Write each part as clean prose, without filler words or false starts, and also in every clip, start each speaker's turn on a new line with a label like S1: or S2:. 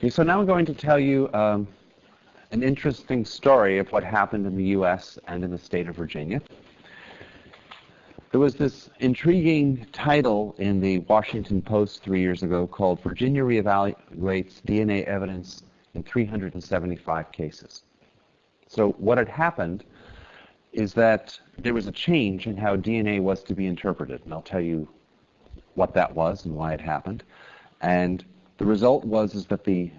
S1: Okay, so now I'm going to tell you an interesting story of what happened in the U.S. and in the state of Virginia. There was this intriguing title in the Washington Post 3 years ago called "Virginia Reevaluates DNA Evidence in 375 Cases." So what had happened is that there was a change in how DNA was to be interpreted, and I'll tell you what that was and why it happened. And the result was that the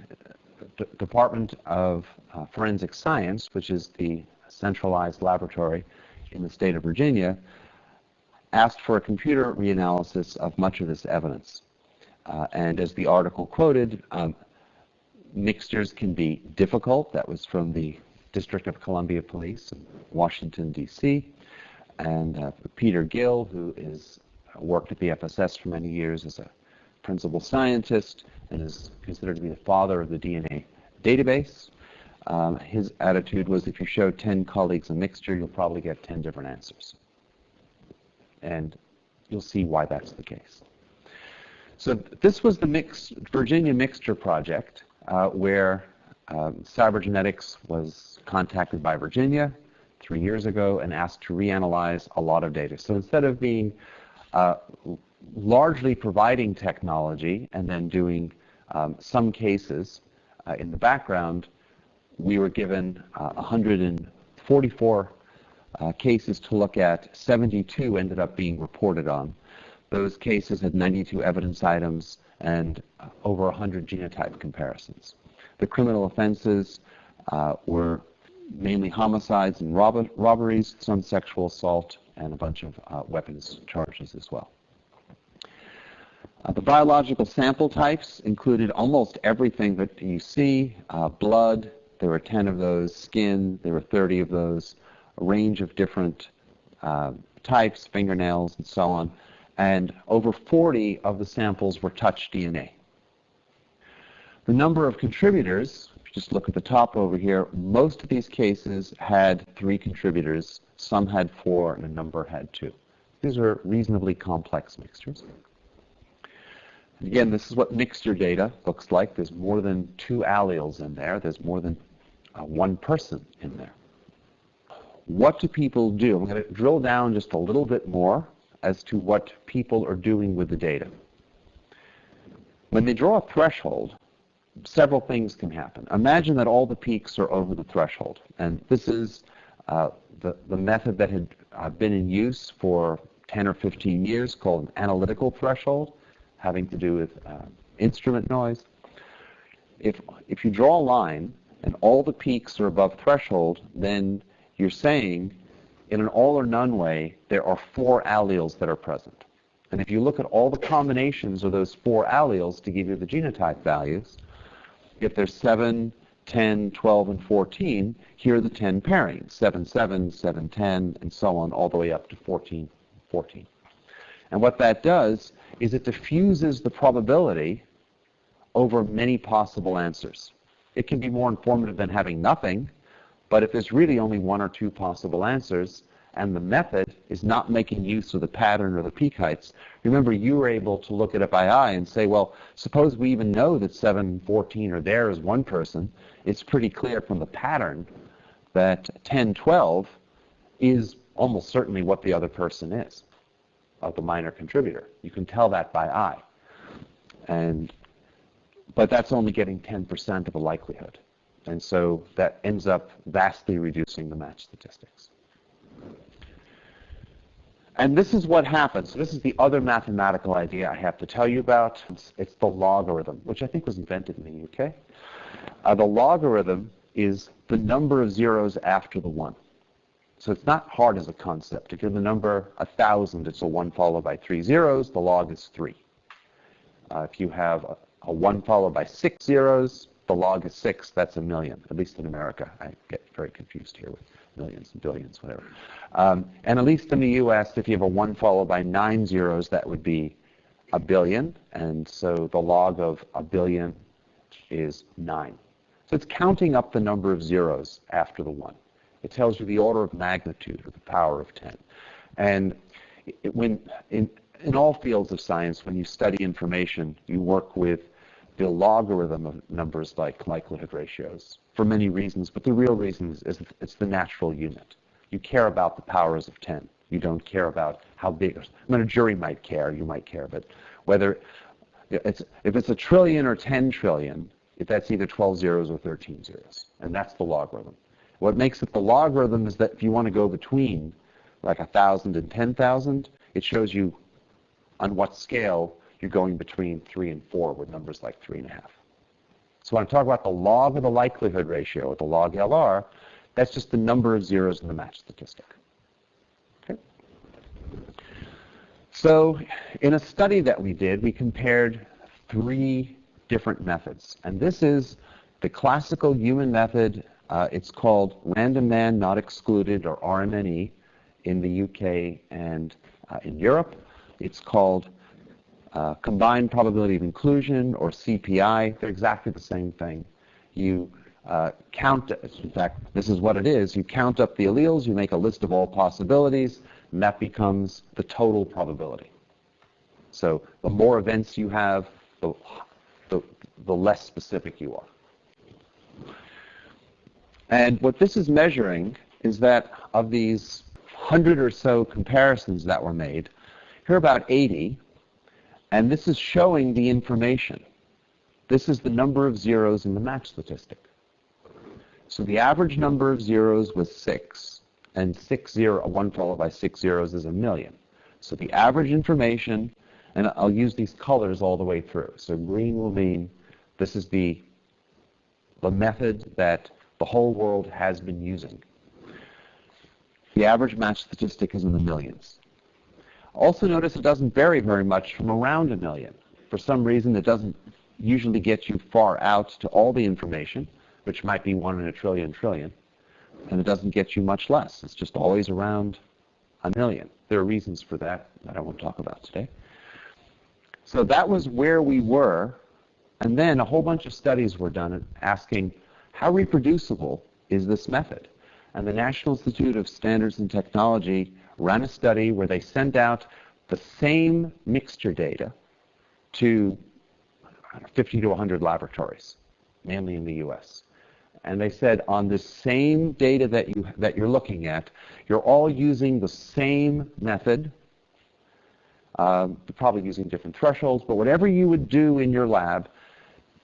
S1: Department of Forensic Science, which is the centralized laboratory in the state of Virginia, asked for a computer reanalysis of much of this evidence. And as the article quoted, mixtures can be difficult. That was from the District of Columbia Police in Washington, D.C. And Peter Gill, who is worked at the FSS for many years as a principal scientist and is considered to be the father of the DNA database. His attitude was if you show 10 colleagues a mixture, you'll probably get 10 different answers. And you'll see why that's the case. So this was the Virginia Mixture Project, where Cybergenetics was contacted by Virginia 3 years ago and asked to reanalyze a lot of data. So instead of being largely providing technology and then doing some cases in the background, we were given 144 cases to look at. 72 ended up being reported on. Those cases had 92 evidence items and over 100 genotype comparisons. The criminal offenses were mainly homicides and robberies, some sexual assault, and a bunch of weapons charges as well. The biological sample types included almost everything that you see. Blood, there were 10 of those. Skin, there were 30 of those. A range of different types, fingernails, and so on. And over 40 of the samples were touch DNA. The number of contributors, if you just look at the top over here, most of these cases had 3 contributors. Some had 4, and a number had 2. These are reasonably complex mixtures. And again, this is what mixture data looks like. There's more than 2 alleles in there. There's more than 1 person in there. What do people do? I'm going to drill down just a little bit more as to what people are doing with the data. When they draw a threshold, several things can happen. Imagine that all the peaks are over the threshold. And this is the method that had been in use for 10 or 15 years called an analytical threshold, having to do with instrument noise. If you draw a line and all the peaks are above threshold, then you're saying in an all or none way there are 4 alleles that are present. And if you look at all the combinations of those 4 alleles to give you the genotype values, if there's 7, 10, 12, and 14, here are the 10 pairings, 7, 7, 7, 10, and so on, all the way up to 14, 14. And what that does is it diffuses the probability over many possible answers. It can be more informative than having nothing, but if there's really only 1 or 2 possible answers, and the method is not making use of the pattern or the peak heights, remember you were able to look at it by eye and say, well, suppose we even know that 7 and 14 are there as one person. It's pretty clear from the pattern that 10, 12 is almost certainly what the other person is, of the minor contributor. You can tell that by eye. But that's only getting 10% of the likelihood. And so that ends up vastly reducing the match statistics. And this is what happens. So this is the other mathematical idea I have to tell you about. It's the logarithm, which I think was invented in the UK. The logarithm is the number of zeros after the 1. So it's not hard as a concept. If you have the number 1,000, it's a 1 followed by 3 zeros. The log is 3. If you have a 1 followed by 6 zeros, the log is 6. That's 1,000,000, at least in America. I get very confused here with millions and billions, whatever. And at least in the US, if you have a 1 followed by 9 zeros, that would be 1,000,000,000. And so the log of 1,000,000,000 is 9. So it's counting up the number of zeros after the 1. It tells you the order of magnitude, or the power of 10. And in all fields of science, when you study information, you work with the logarithm of numbers like likelihood ratios for many reasons, but the real reason is it's the natural unit. You care about the powers of 10. You don't care about how big. I mean, a jury might care, you might care, but whether if it's a trillion or 10 trillion, that's either 12 zeros or 13 zeros, and that's the logarithm. What makes it the logarithm is that if you want to go between like 1,000 and 10,000, it shows you on what scale you're going between 3 and 4 with numbers like 3.5. So when I talk about the log of the likelihood ratio, or the log LR, that's just the number of zeros in the match statistic. Okay. So in a study that we did, we compared 3 different methods. And this is the classical human method. It's called random man not excluded, or RMNE, in the UK and in Europe. It's called combined probability of inclusion, or CPI. They're exactly the same thing. You count, in fact, this is what it is. You count up the alleles, you make a list of all possibilities, and that becomes the total probability. So the more events you have, the less specific you are. And what this is measuring is that of these 100 or so comparisons that were made, here are about 80, and this is showing the information. This is the number of zeros in the match statistic. So the average number of zeros was 6, and 1 followed by 6 zeros is 1,000,000. So the average information, and I'll use these colors all the way through. So green will mean this is the method that the whole world has been using. The average match statistic is in the millions. Also notice it doesn't vary very much from around 1,000,000. For some reason, it doesn't usually get you far out to all the information, which might be 1 in a trillion, and it doesn't get you much less. It's just always around 1,000,000. There are reasons for that I won't talk about today. So that was where we were, and then a whole bunch of studies were done asking, how reproducible is this method? And the National Institute of Standards and Technology ran a study where they sent out the same mixture data to 50 to 100 laboratories, mainly in the US. And they said, on the same data that you're looking at, you're all using the same method. You're probably using different thresholds, but whatever you would do in your lab,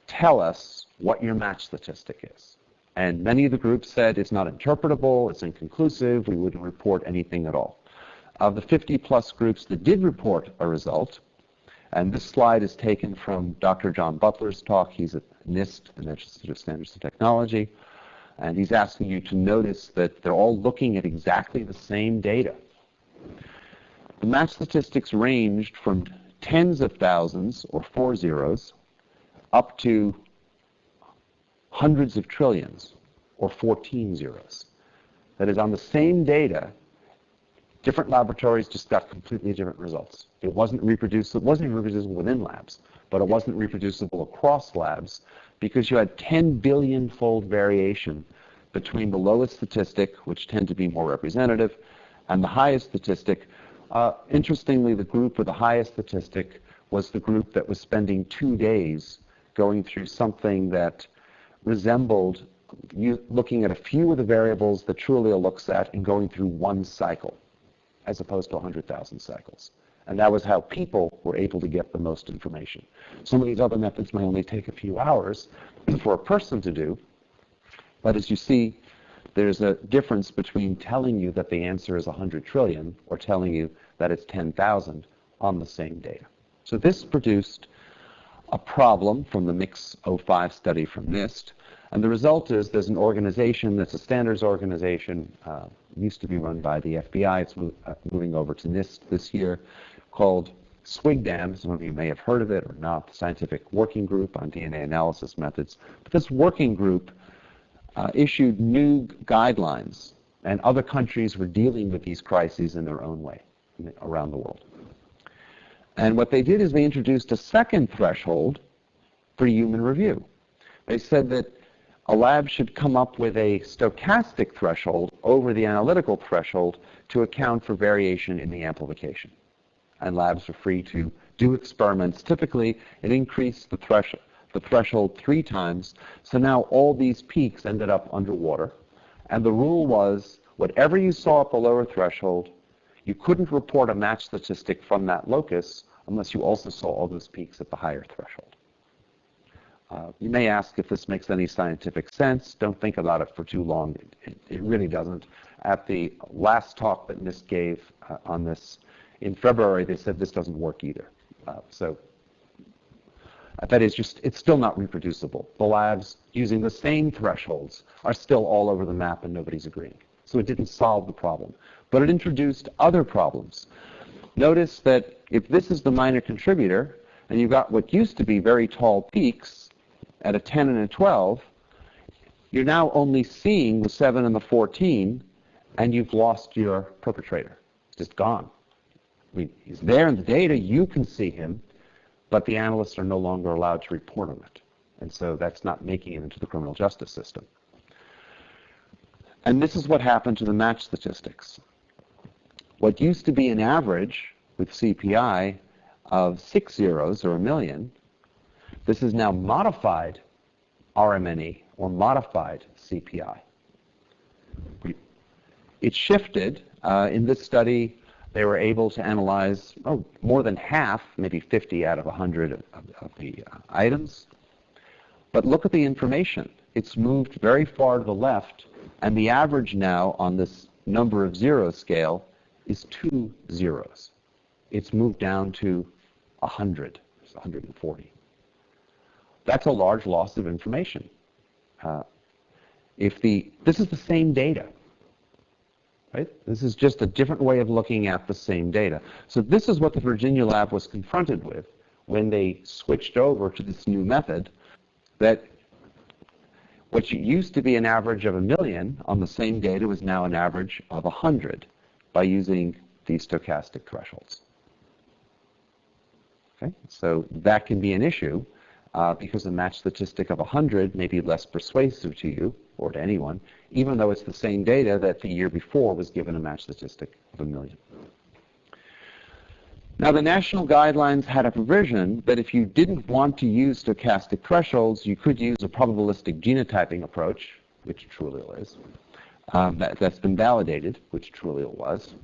S1: tell us what your match statistic is. And many of the groups said it's not interpretable, it's inconclusive, we wouldn't report anything at all. Of the 50-plus groups that did report a result, and this slide is taken from Dr. John Butler's talk. He's at NIST, the National Institute of Standards and Technology, and he's asking you to notice that they're all looking at exactly the same data. The match statistics ranged from tens of thousands, or 4 zeros, up to hundreds of trillions, or 14 zeros. That is, on the same data, different laboratories just got completely different results. It wasn't reproducible. It wasn't even reproducible within labs, but it wasn't reproducible across labs because you had 10 billion-fold variation between the lowest statistic, which tend to be more representative, and the highest statistic. Interestingly, the group with the highest statistic was the group that was spending 2 days going through something that resembled looking at a few of the variables that TrueAllele looks at and going through one cycle, as opposed to 100,000 cycles. And that was how people were able to get the most information. Some of these other methods may only take a few hours for a person to do, but as you see, there's a difference between telling you that the answer is 100 trillion or telling you that it's 10,000 on the same data. So this produced a problem from the Mix 05 study from NIST, and the result is there's an organization that's a standards organization, used to be run by the FBI, it's moving over to NIST this year, called Swig. Some of you may have heard of it or not, the Scientific Working Group on DNA Analysis Methods. But this working group issued new guidelines, and other countries were dealing with these crises in their own way around the world. And what they did is they introduced a second threshold for human review. They said that a lab should come up with a stochastic threshold over the analytical threshold to account for variation in the amplification. And labs are free to do experiments. Typically, it increased the threshold. the threshold 3 times. So now all these peaks ended up underwater. And the rule was, whatever you saw at the lower threshold, you couldn't report a match statistic from that locus unless you also saw all those peaks at the higher threshold. You may ask if this makes any scientific sense. Don't think about it for too long. It really doesn't. At the last talk that NIST gave on this in February, they said this doesn't work either. That is just, it's still not reproducible. The labs using the same thresholds are still all over the map and nobody's agreeing. So it didn't solve the problem. But it introduced other problems. Notice that if this is the minor contributor, and you've got what used to be very tall peaks at a 10 and a 12, you're now only seeing the 7 and the 14, and you've lost your perpetrator. It's just gone. I mean, he's there in the data, you can see him, but the analysts are no longer allowed to report on it. And so that's not making it into the criminal justice system. And this is what happened to the match statistics. What used to be an average with CPI of 6 zeros or a million, this is now modified RMNE or modified CPI. It shifted. In this study, they were able to analyze more than half, maybe 50 out of 100 of the items. But look at the information. It's moved very far to the left, and the average now on this number of zeros scale is 2 zeros. It's moved down to 100, it's 140. That's a large loss of information. This is the same data. Right? This is just a different way of looking at the same data. So this is what the Virginia lab was confronted with when they switched over to this new method, that what used to be an average of a million on the same data was now an average of 100 by using these stochastic thresholds. Okay? So that can be an issue because a match statistic of 100 may be less persuasive to you or to anyone, even though it's the same data that the year before was given a match statistic of a million. Now, the national guidelines had a provision that if you didn't want to use stochastic thresholds, you could use a probabilistic genotyping approach, which TrueAllele is. That's been validated, which TrueAllele was.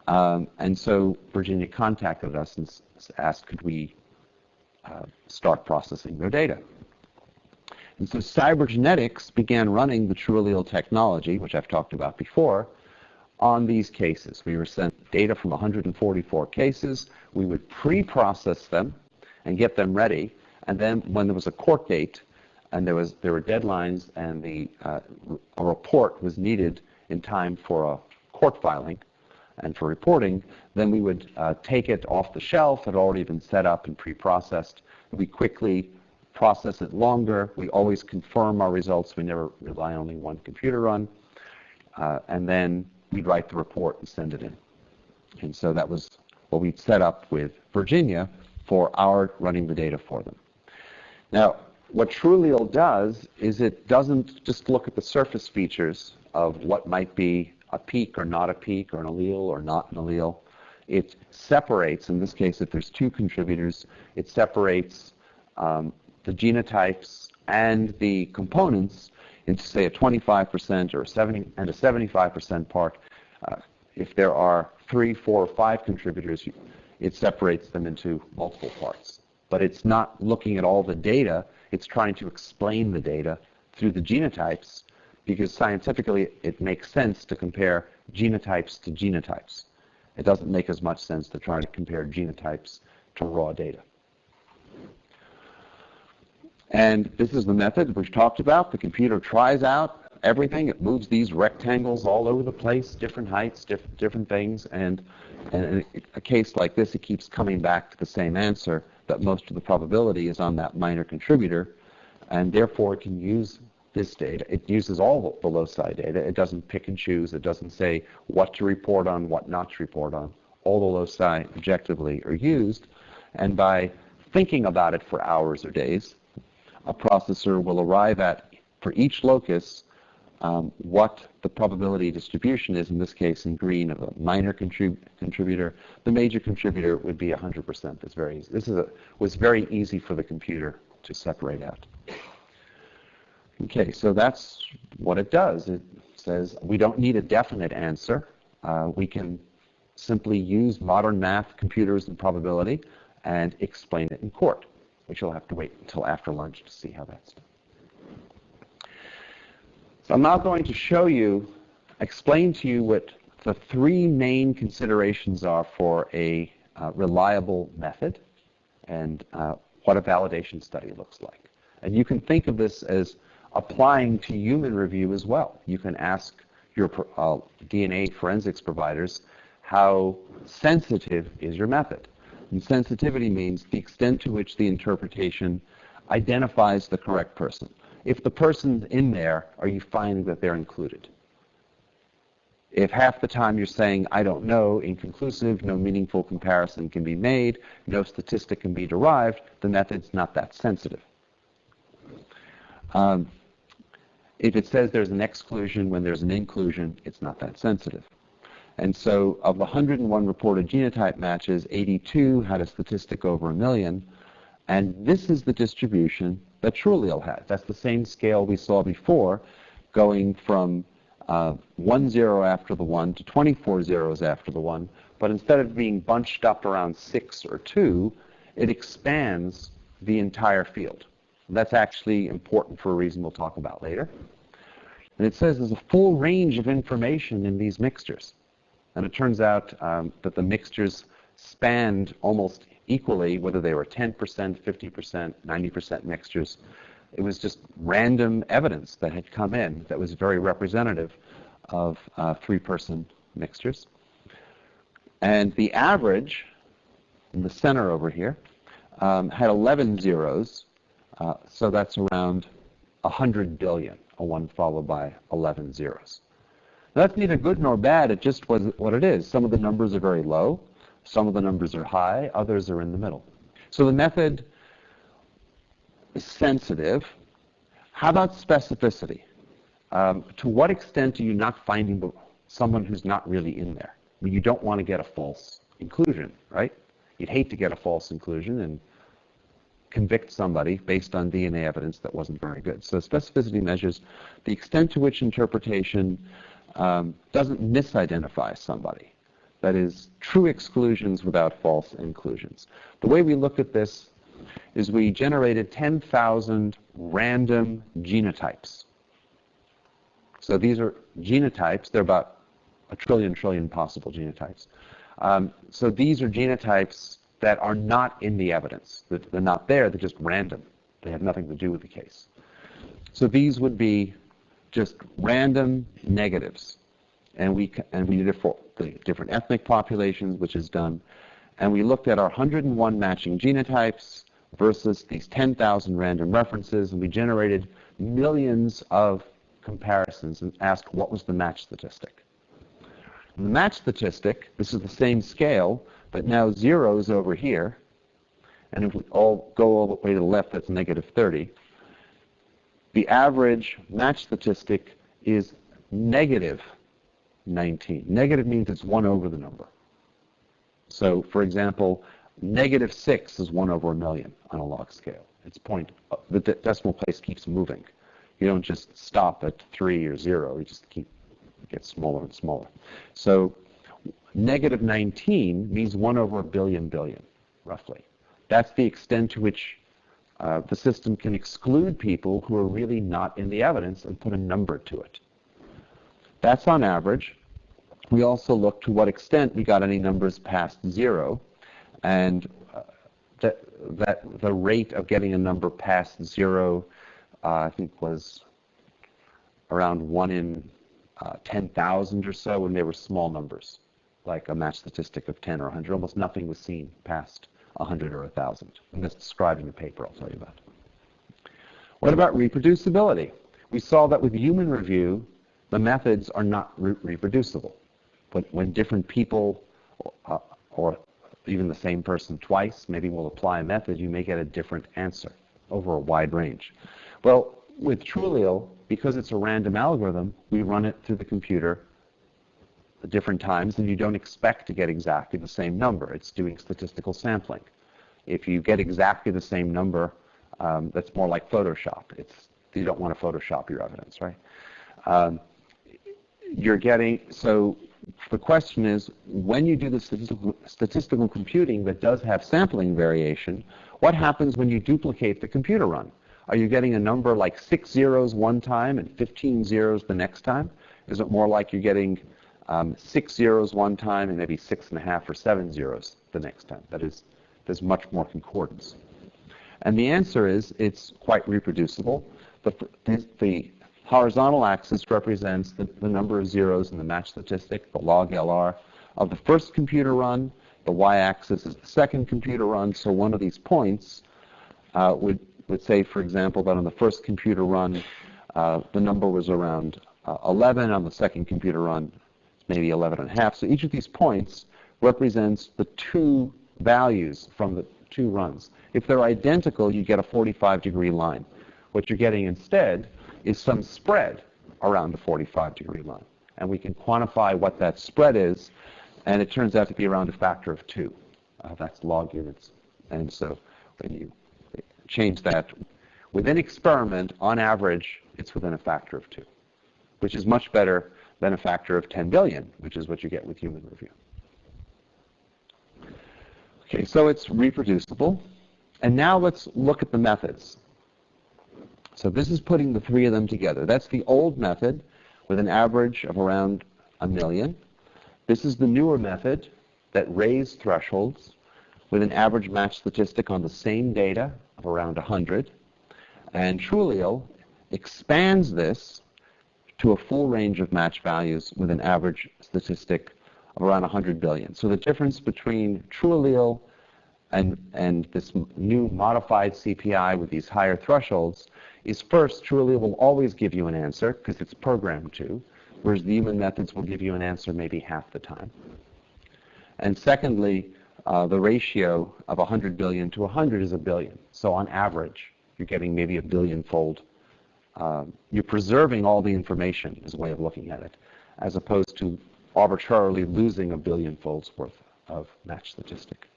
S1: And so Virginia contacted us and asked, could we start processing their data? And so Cybergenetics began running the TrueAllele technology, which I've talked about before, on these cases. We were sent data from 144 cases. We would pre-process them and get them ready. And then when there was a court date and there were deadlines and a report was needed in time for a court filing and for reporting, then we would take it off the shelf. It had already been set up and pre-processed. We quickly process it longer. We always confirm our results. We never rely on only one computer run. And then we'd write the report and send it in. And so that was what we'd set up with Virginia for our running the data for them. Now, what TrueAllele does is it doesn't just look at the surface features of what might be a peak or not a peak, or an allele or not an allele. It separates, in this case, if there's 2 contributors, it separates the genotypes and the components into, say, a 25% or a 75% part. If there are 3, 4, or 5 contributors, it separates them into multiple parts. But it's not looking at all the data. It's trying to explain the data through the genotypes, because scientifically it makes sense to compare genotypes to genotypes. It doesn't make as much sense to try to compare genotypes to raw data. And this is the method we've talked about. The computer tries out everything. It moves these rectangles all over the place, different heights, different things. And in a case like this, it keeps coming back to the same answer, that most of the probability is on that minor contributor. And therefore, it can use this data. It uses all the loci data. It doesn't pick and choose. It doesn't say what to report on, what not to report on. All the loci objectively are used. And by thinking about it for hours or days, a processor will arrive at, for each locus, what the probability distribution is, in this case in green, of a minor contributor. The major contributor would be 100%. That's very easy. This was very easy for the computer to separate out. Okay, so that's what it does. It says we don't need a definite answer. We can simply use modern math, computers, and probability and explain it in court, which you'll have to wait until after lunch to see how that's done. So I'm now going to explain to you what the three main considerations are for a reliable method and what a validation study looks like. And you can think of this as applying to human review as well. You can ask your DNA forensics providers, how sensitive is your method? And sensitivity means the extent to which the interpretation identifies the correct person. If the person's in there, are you finding that they're included? If half the time you're saying, I don't know, inconclusive, no meaningful comparison can be made, no statistic can be derived, the method's not that sensitive. If it says there's an exclusion when there's an inclusion, it's not that sensitive. And so of the 101 reported genotype matches, 82 had a statistic over 1 million. And this is the distribution that TrueAllele had. That's the same scale we saw before, going from 1 0 after the 1 to 24 zeros after the 1. But instead of being bunched up around 6 or 2, it expands the entire field. That's actually important for a reason we'll talk about later. And it says there's a full range of information in these mixtures. And it turns out that the mixtures spanned almost equally, whether they were 10%, 50%, 90% mixtures. It was just random evidence that had come in that was very representative of three-person mixtures. And the average, in the center over here, had 11 zeros. So that's around 100 billion, a 1 followed by 11 zeros. Now, that's neither good nor bad. It just was what it is. Some of the numbers are very low. Some of the numbers are high. Others are in the middle. So the method is sensitive. How about specificity? To what extent are you not finding someone who's not really in there? I mean, you don't want to get a false inclusion, right? You'd hate to get a false inclusion and convict somebody based on DNA evidence that wasn't very good. So specificity measures the extent to which interpretation doesn't misidentify somebody. That is, true exclusions without false inclusions. The way we looked at this is we generated 10,000 random genotypes. So these are genotypes. They're about a trillion possible genotypes. So these are genotypes that are not in the evidence. They're not there. They're just random. They have nothing to do with the case. So these would be just random negatives. And we did it for the different ethnic populations, which is done. And we looked at our 101 matching genotypes versus these 10,000 random references, and we generated millions of comparisons and asked what was the match statistic. And the match statistic, this is the same scale, but now zeros over here, and if we all go all the way to the left, that's negative 30. The average match statistic is negative 19. Negative means it's 1 over the number. So, for example, negative 6 is 1 over 1 million on a log scale. It's the decimal place keeps moving. You don't just stop at 3 or 0. You just get smaller and smaller. So negative 19 means 1 over 1 billion, roughly. That's the extent to which the system can exclude people who are really not in the evidence and put a number to it. That's on average. We also look to what extent we got any numbers past 0, and that the rate of getting a number past 0, I think, was around 1 in 10,000 or so when they were small numbers, like a match statistic of 10 or 100. Almost nothing was seen past 100 or 1,000. And that's described in the paper I'll tell you about. What about reproducibility? We saw that with human review, the methods are not reproducible. But when different people, or even the same person twice, maybe will apply a method, you may get a different answer over a wide range. Well, with TrueAllele, because it's a random algorithm, we run it through the computer at different times, and you don't expect to get exactly the same number. It's doing statistical sampling. If you get exactly the same number That's more like Photoshop. You don't want to Photoshop your evidence, right? So the question is, when you do the statistical computing that does have sampling variation, what happens when you duplicate the computer run? Are you getting a number like 6 zeros one time and 15 zeros the next time? Is it more like you're getting 6 zeros one time and maybe 6.5 or 7 zeros the next time? That is, there's much more concordance. And the answer is it's quite reproducible. The horizontal axis represents the number of zeros in the match statistic, the log LR, of the first computer run. The y-axis is the second computer run. So one of these points would say, for example, that on the first computer run, the number was around 11. On the second computer run, it's maybe 11.5. So each of these points represents the two values from the two runs. If they're identical, you get a 45-degree line. What you're getting instead is some spread around the 45-degree line. And we can quantify what that spread is, and it turns out to be around a factor of 2. That's log units. And so when you change that within experiment, on average, it's within a factor of 2, which is much better than a factor of 10 billion, which is what you get with human review. Okay, so it's reproducible. And now let's look at the methods. So this is putting the three of them together. That's the old method with an average of around 1 million. This is the newer method that raised thresholds with an average match statistic on the same data of around 100. And TrueAllele expands this to a full range of match values with an average statistic of around 100 billion. So the difference between TrueAllele and this new modified CPI with these higher thresholds is, first, TrueAllele will always give you an answer because it's programmed to, whereas the human methods will give you an answer maybe half the time. And secondly, the ratio of 100 billion to 100 is 1 billion. So on average, you're getting maybe a billion-fold. You're preserving all the information is a way of looking at it, as opposed to arbitrarily losing a billion-folds worth of match statistic.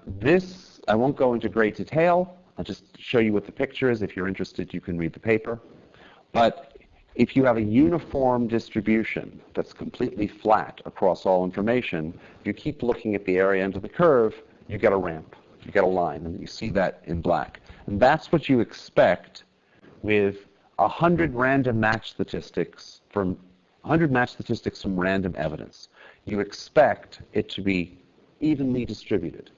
S1: This, I won't go into great detail. I'll just show you what the picture is. If you're interested, you can read the paper. But if you have a uniform distribution that's completely flat across all information, if you keep looking at the area under the curve, you get a ramp. You get a line, and you see that in black. And that's what you expect with 100 random match statistics from 100 match statistics from random evidence. You expect it to be evenly distributed.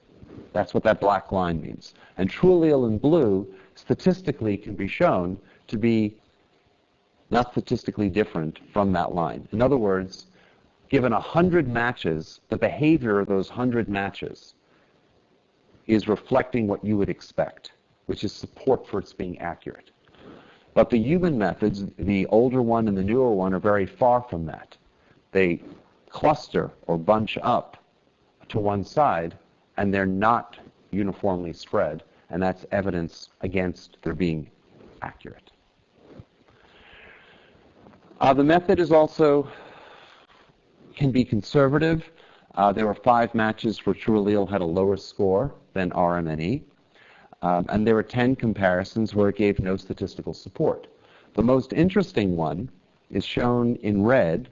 S1: That's what that black line means. And TrueAllele in blue statistically can be shown to be not statistically different from that line. In other words, given 100 matches, the behavior of those 100 matches is reflecting what you would expect, which is support for its being accurate. But the human methods, the older one and the newer one, are very far from that. They cluster or bunch up to one side, and they're not uniformly spread, and that's evidence against their being accurate. The method is also can be conservative. There were 5 matches where TrueAllele had a lower score than RMNE, and there were 10 comparisons where it gave no statistical support. The most interesting one is shown in red,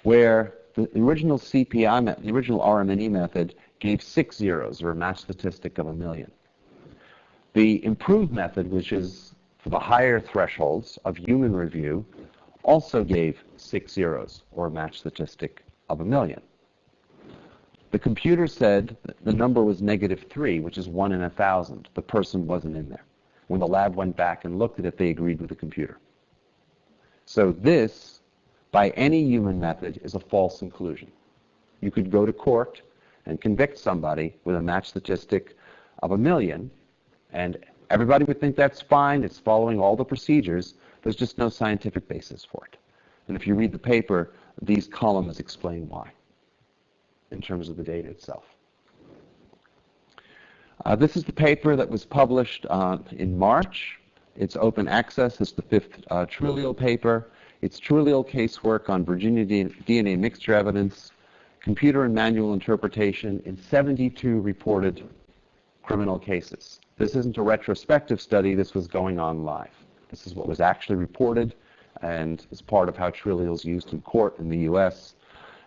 S1: where the original CPI, the original RMNE method, gave 6 zeros, or a match statistic of 1 million. The improved method, which is for the higher thresholds of human review, also gave 6 zeros, or a match statistic of 1 million. The computer said the number was -3, which is 1 in 1,000. The person wasn't in there. When the lab went back and looked at it, they agreed with the computer. So this, by any human method, is a false conclusion. You could go to court and convict somebody with a match statistic of 1 million, and everybody would think that's fine, it's following all the procedures. There's just no scientific basis for it. And if you read the paper, these columns explain why, in terms of the data itself. This is the paper that was published in March. It's open access. It's the 5th TrueAllele paper. It's TrueAllele casework on Virginia DNA mixture evidence, computer and manual interpretation in 72 reported criminal cases. This isn't a retrospective study. This was going on live. This is what was actually reported and is part of how TrueAllele is used in court in the US.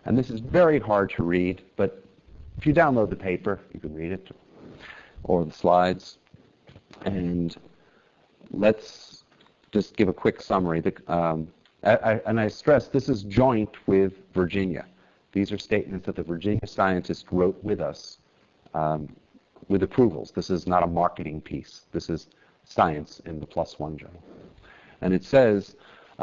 S1: And this is very hard to read, but if you download the paper, you can read it, or the slides. And let's just give a quick summary. And I stress this is joint with Virginia. These are statements that the Virginia scientists wrote with us with approvals. This is not a marketing piece. This is science in the +1 journal. And it says,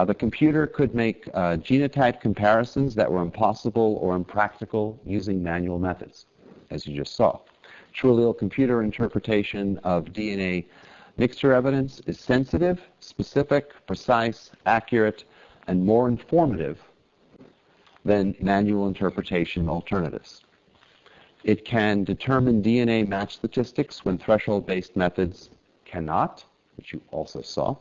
S1: the computer could make genotype comparisons that were impossible or impractical using manual methods, as you just saw. TrueAllele computer interpretation of DNA mixture evidence is sensitive, specific, precise, accurate, and more informative than manual interpretation alternatives. It can determine DNA match statistics when threshold-based methods cannot, which you also saw.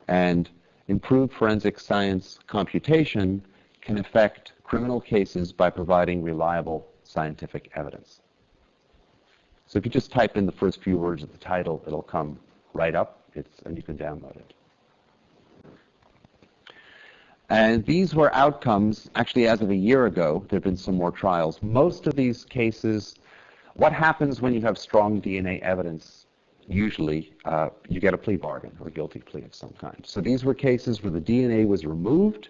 S1: And improved forensic science computation can affect criminal cases by providing reliable scientific evidence. So if you just type in the first few words of the title, it'll come right up, and you can download it. And these were outcomes, actually as of a year ago. There have been some more trials. Most of these cases, what happens when you have strong DNA evidence? Usually, you get a plea bargain or a guilty plea of some kind. So these were cases where the DNA was removed,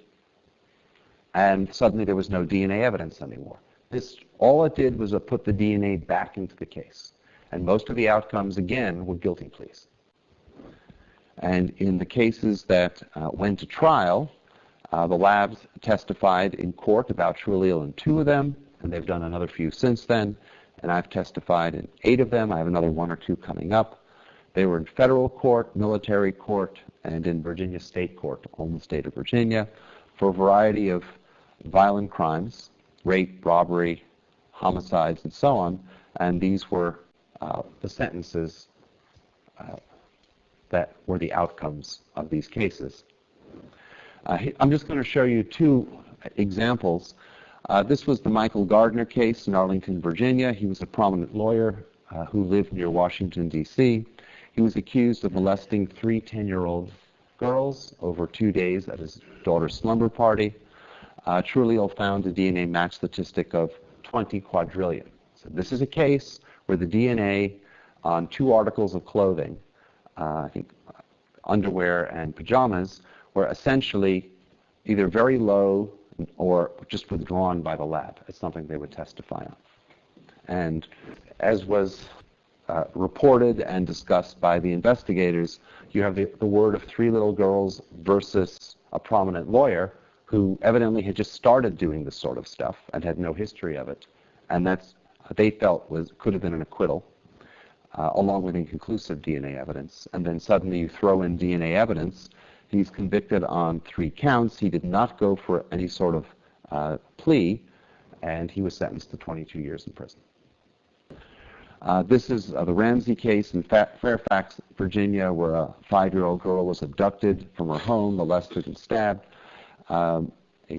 S1: and suddenly there was no DNA evidence anymore. All it did was put the DNA back into the case. And most of the outcomes, again, were guilty pleas. And in the cases that went to trial, the labs testified in court about TrueAllele in 2 of them, and they've done another few since then. And I've testified in 8 of them. I have another 1 or 2 coming up. They were in federal court, military court, and in Virginia State Court, all in the state of Virginia, for a variety of violent crimes, rape, robbery, homicides, and so on. And these were the sentences that were the outcomes of these cases. I'm just going to show you 2 examples. This was the Michael Gardner case in Arlington, Virginia. He was a prominent lawyer who lived near Washington, D.C. He was accused of molesting 3 10-year-old girls over 2 days at his daughter's slumber party. TrueAllele found a DNA match statistic of 20 quadrillion. So this is a case where the DNA on 2 articles of clothing, I think underwear and pajamas, were essentially either very low or just withdrawn by the lab. It's something they would testify on. And as was reported and discussed by the investigators, you have the word of 3 little girls versus a prominent lawyer who evidently had just started doing this sort of stuff and had no history of it. And that's, they felt, could have been an acquittal, along with inconclusive DNA evidence. And then suddenly you throw in DNA evidence. He's convicted on 3 counts. He did not go for any sort of plea, and he was sentenced to 22 years in prison. This is the Ramsey case in Fairfax, Virginia, where a 5-year-old girl was abducted from her home, molested, and stabbed. A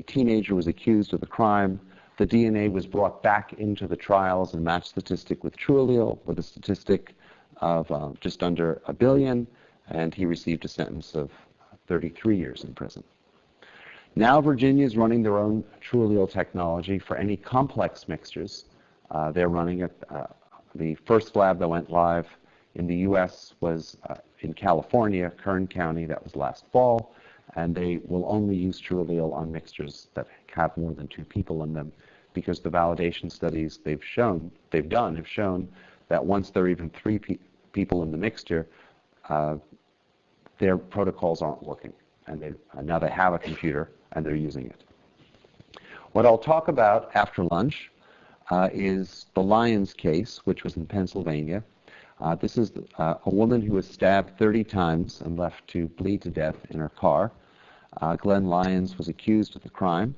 S1: teenager was accused of the crime. The DNA was brought back into the trial as a match statistic with TrueAllele, with a statistic of just under 1 billion, and he received a sentence of 33 years in prison. Now Virginia is running their own TrueAllele technology for any complex mixtures. They're running it. The first lab that went live in the U.S. was in California, Kern County. That was last fall. And they will only use TrueAllele on mixtures that have more than 2 people in them, because the validation studies they've done have shown that once there are even 3 people in the mixture, their protocols aren't working. And now they have a computer and they're using it. What I'll talk about after lunch is the Lyons case, which was in Pennsylvania. This is a woman who was stabbed 30 times and left to bleed to death in her car. Glenn Lyons was accused of the crime,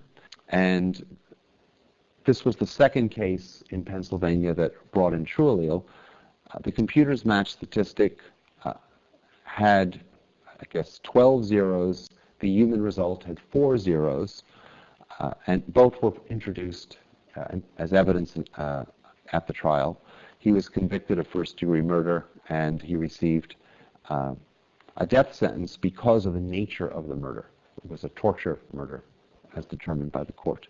S1: and this was the 2nd case in Pennsylvania that brought in TrueAllele. The computer's match statistic had, I guess, 12 zeros. The human result had 4 zeros, and both were introduced as evidence at the trial. He was convicted of first-degree murder, and he received a death sentence because of the nature of the murder. It was a torture murder, as determined by the court.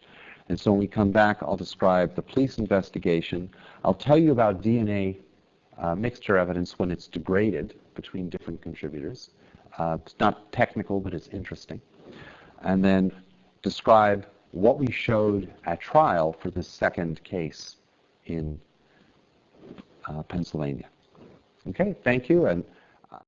S1: And so when we come back, I'll describe the police investigation. I'll tell you about DNA mixture evidence when it's degraded between different contributors. It's not technical, but it's interesting. And then describe what we showed at trial for this second case in Pennsylvania. Okay, thank you. And